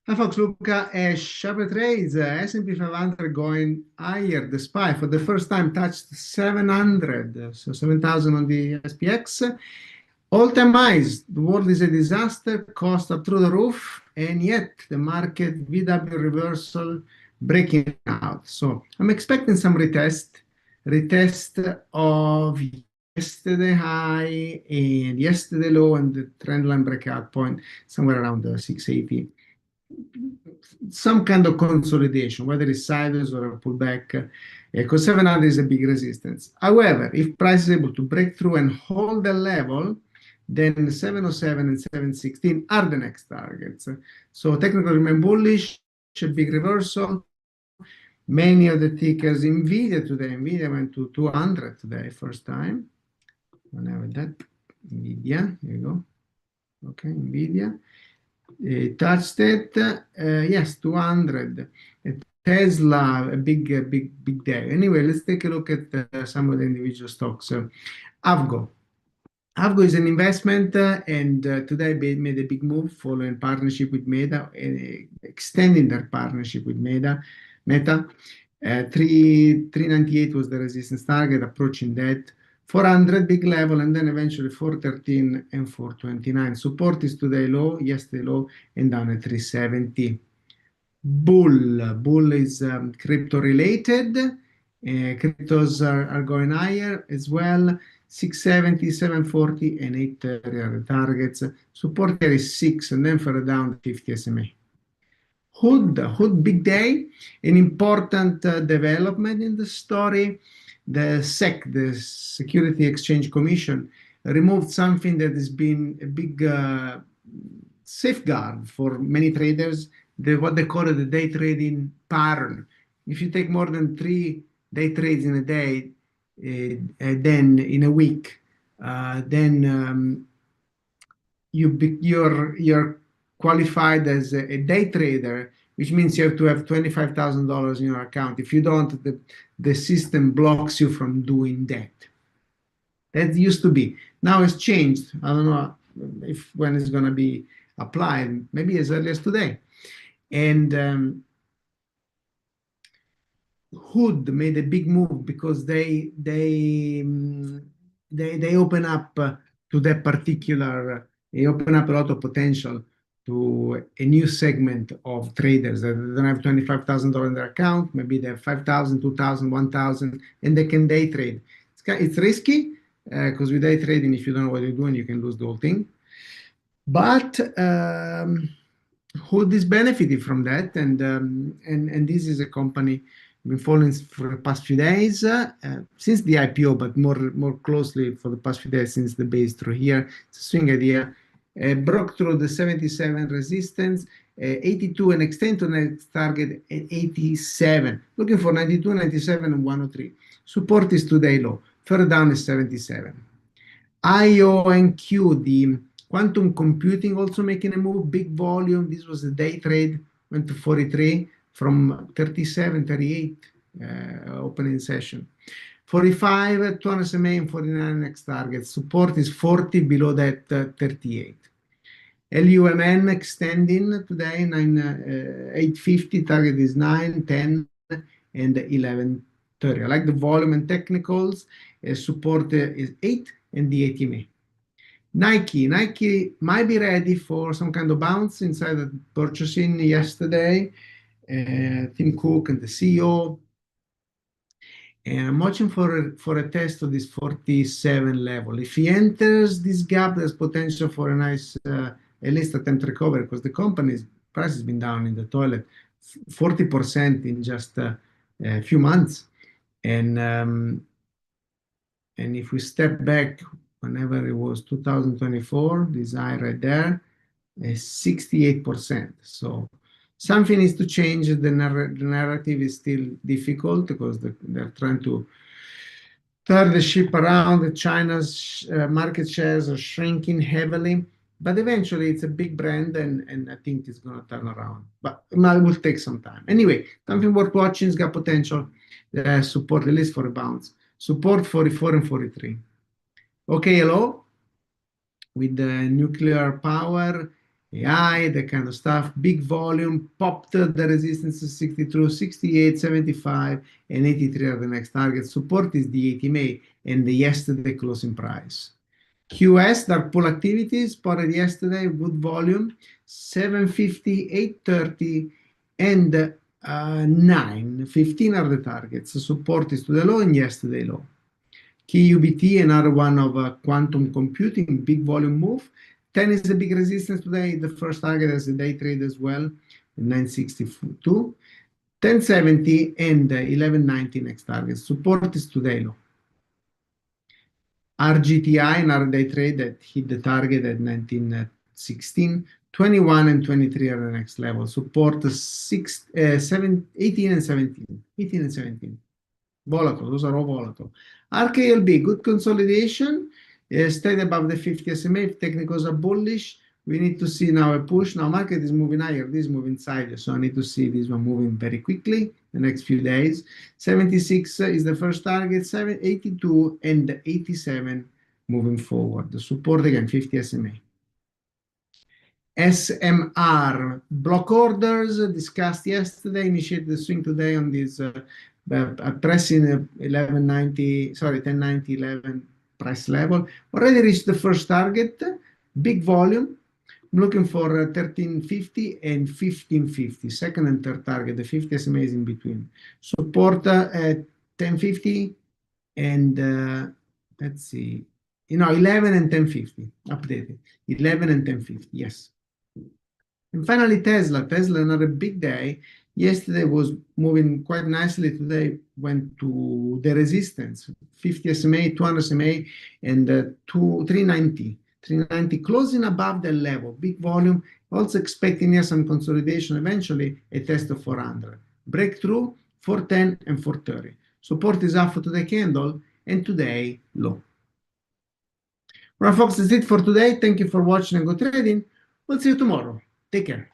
Hi folks, Luca at SharperTrades. S&P 500 going higher despite for the first time touched 700, so 7,000 on the SPX. All-time highs. The world is a disaster, costs are through the roof, and yet the market VW reversal breaking out. So I'm expecting some retest of yesterday high and yesterday low, and the trend line breakout point somewhere around the 680. Some kind of consolidation, whether it's sideways or a pullback, because 700 is a big resistance. However, if price is able to break through and hold the level, then 707 and 716 are the next targets. So technically remain bullish, a big reversal. Many of the tickers, Nvidia went to 200 today, first time. Whenever that, Nvidia, here you go. Okay, Nvidia. Touched it, yes, 200. Tesla, a big day. Anyway, let's take a look at some of the individual stocks. AVGO. AVGO is an investment, and today they made a big move following partnership with Meta, extending their partnership with Meta. 398 was the resistance target, approaching that. 400 big level, and then eventually 413 and 429. Support is today low, yesterday low, and down at 370. Bull is crypto related. Cryptos are going higher as well. 670, 740, and 830 are the targets. Support here is 6, and then further down 50 SMA. Hood big day, an important development in the story. The SEC, the Security Exchange Commission, removed something that has been a big safeguard for many traders, what they call the day trading pattern. If you take more than 3 day trades in a day, then in a week, then you're qualified as a day trader, which means you have to have $25,000 in your account. If you don't, the system blocks you from doing that. That used to be. Now it's changed. I don't know when it's going to be applied, maybe as early as today. And Hood made a big move because they open up to that particular, they open up a lot of potential to a new segment of traders that don't have $25,000 in their account. Maybe they have 5,000, 2,000, 1,000, and they can day trade. It's risky because with day trading, if you don't know what you're doing, you can lose the whole thing. But Hood is benefiting from that, and this is a company we've been following for the past few days, since the IPO, but more closely for the past few days since the base through here. It's a swing idea. Broke through the 77 resistance, 82, and extend to the next target at 87. Looking for 92, 97, and 103. Support is today low. Further down is 77. INOQ, the quantum computing, also making a move, big volume. This was a day trade, went to 43 from 37, 38 opening session. 45, 200 SMA, and 49 next target. Support is 40, below that 38. LUMN extending today, 850, target is 9, 10, and 1130. I like the volume and technicals. Support is 8, and the ATMA. Nike might be ready for some kind of bounce inside the purchasing yesterday. Tim Cook and the CEO. And I'm watching for a test of this 47 level. If he enters this gap, there's potential for a nice, at least attempt recovery, because the company's price has been down in the toilet 40% in just a few months. And if we step back, whenever it was 2024, this high right there is 68%. So something needs to change. The narrative is still difficult because they're trying to turn the ship around. China's market shares are shrinking heavily, but eventually it's a big brand, and I think it's going to turn around. But it will take some time. Anyway, something worth watching. It's got potential. Support, at least for a bounce. Support 44 and 43. Okay, hello. With the nuclear power, AI, that kind of stuff. Big volume, popped the resistance to 62, 68, 75, and 83 are the next target. Support is the 80 and the yesterday closing price. QS, dark pool activity, spotted yesterday, good volume, 750, 830, and 9. 15 are the targets. Support is to the low and yesterday low. Key UBT, another one of quantum computing, big volume move. 10 is the big resistance today. The first target as a day trade as well, 962. 1070 and 1190 next target. Support is today low. RGTI, another day trade that hit the target at 1916. 21 and 23 are the next level. Support 18 and 17. 18 and 17. Volatile, those are all volatile. RKLB, good consolidation, stayed above the 50 SMA. If technicals are bullish, we need to see now a push. Now market is moving higher, this is moving sideways, so I need to see this one moving very quickly the next few days. 76 is the first target, 82 and 87 moving forward. The support again, 50 SMA. SMR, block orders discussed yesterday, initiated the swing today on this pressing 1190, sorry, 1090, 11 price level. Already reached the first target, big volume. I'm looking for 1350 and 1550, second and third target. The 50 SMA is in between. Support at 1050 and let's see, 11 and 1050, updated. 11 and 1050, yes. And finally, Tesla, another big day. Yesterday was moving quite nicely. Today went to the resistance, 50 SMA, 200 SMA, and 390. 390 closing above the level, big volume. Also expecting here some consolidation, eventually a test of 400. Breakthrough, 410 and 430. Support is up for today candle and today low. Right, folks, that's it for today. Thank you for watching and go trading. We'll see you tomorrow. Take care.